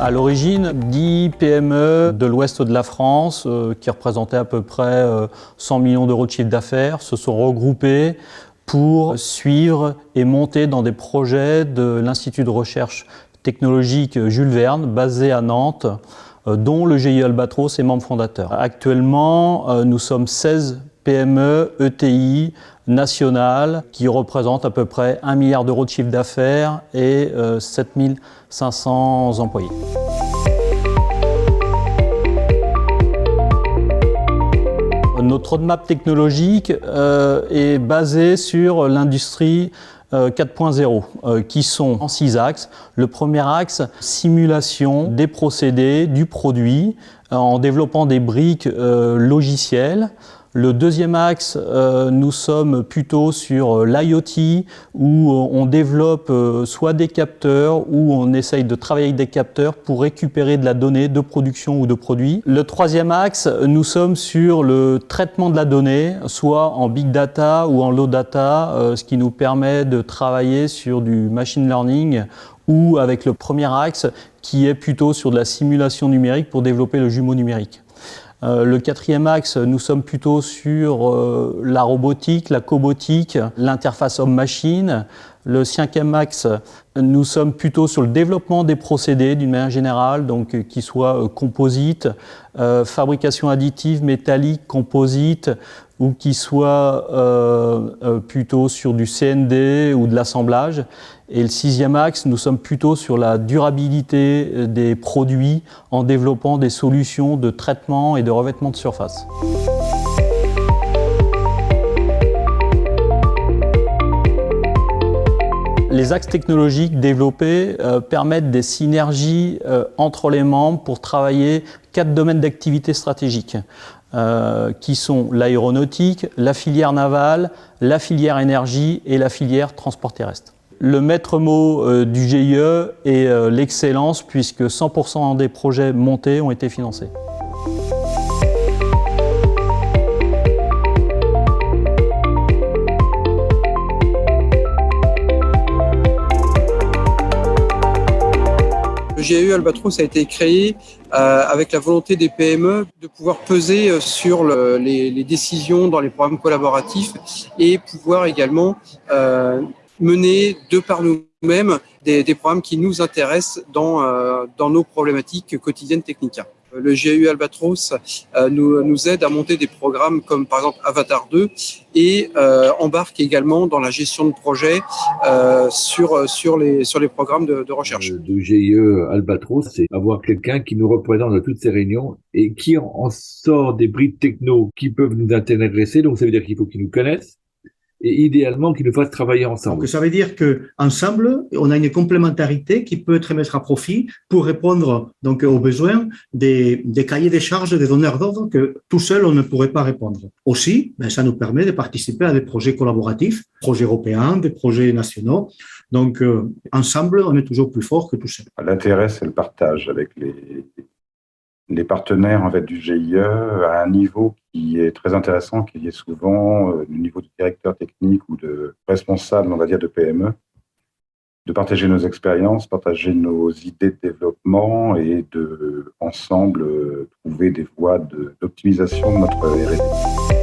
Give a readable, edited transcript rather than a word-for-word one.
À l'origine, 10 PME de l'ouest de la France, qui représentaient à peu près 100 millions d'euros de chiffre d'affaires, se sont regroupées pour suivre et monter dans des projets de l'Institut de recherche technologique Jules Verne, basé à Nantes, dont le GIE Albatros est membre fondateur. Actuellement, nous sommes 16 PME, ETI, nationales, qui représentent à peu près 1 milliard d'euros de chiffre d'affaires et 7500 employés. Notre roadmap technologique est basé sur l'industrie 4.0, qui sont en 6 axes. Le premier axe, simulation des procédés, du produit, en développant des briques logicielles. Le deuxième axe, nous sommes plutôt sur l'IoT, où on développe soit des capteurs, ou on essaye de travailler avec des capteurs pour récupérer de la donnée de production ou de produits. Le troisième axe, nous sommes sur le traitement de la donnée, soit en big data ou en low data, ce qui nous permet de travailler sur du machine learning, ou avec le premier axe, qui est plutôt sur de la simulation numérique pour développer le jumeau numérique. Le quatrième axe, nous sommes plutôt sur la robotique, la cobotique, l'interface homme-machine. Le cinquième axe, nous sommes plutôt sur le développement des procédés d'une manière générale, donc qui soient composites, fabrication additive, métallique, composite, ou qui soient plutôt sur du CND ou de l'assemblage. Et le sixième axe, nous sommes plutôt sur la durabilité des produits en développant des solutions de traitement et de revêtement de surface. Les axes technologiques développés permettent des synergies entre les membres pour travailler 4 domaines d'activité stratégiques, qui sont l'aéronautique, la filière navale, la filière énergie et la filière transport terrestre. Le maître mot du GIE est l'excellence, puisque 100% des projets montés ont été financés. Le GIE Albatros a été créé avec la volonté des PME de pouvoir peser sur les décisions dans les programmes collaboratifs et pouvoir également mener de par nous-mêmes des programmes qui nous intéressent dans nos problématiques quotidiennes techniques. Le GIE Albatros nous aide à monter des programmes comme par exemple Avatar 2 et embarque également dans la gestion de projets sur les programmes de recherche. Le GIE Albatros, c'est avoir quelqu'un qui nous représente dans toutes ces réunions et qui en sort des briques techno qui peuvent nous intéresser. Donc ça veut dire qu'il faut qu'ils nous connaissent et idéalement qu'ils nous fassent travailler ensemble. Donc ça veut dire que ensemble, on a une complémentarité qui peut être mise à profit pour répondre donc aux besoins des cahiers des charges des donneurs d'ordre que tout seul on ne pourrait pas répondre. Aussi, ça nous permet de participer à des projets collaboratifs, projets européens, des projets nationaux. Donc ensemble, on est toujours plus fort que tout seul. L'intérêt, c'est le partage avec les partenaires en fait, du GIE à un niveau qui est très intéressant, qui est souvent le niveau de directeur technique ou de responsable, on va dire, de PME, de partager nos expériences, partager nos idées de développement et de, ensemble, trouver des voies d'optimisation de notre R&D.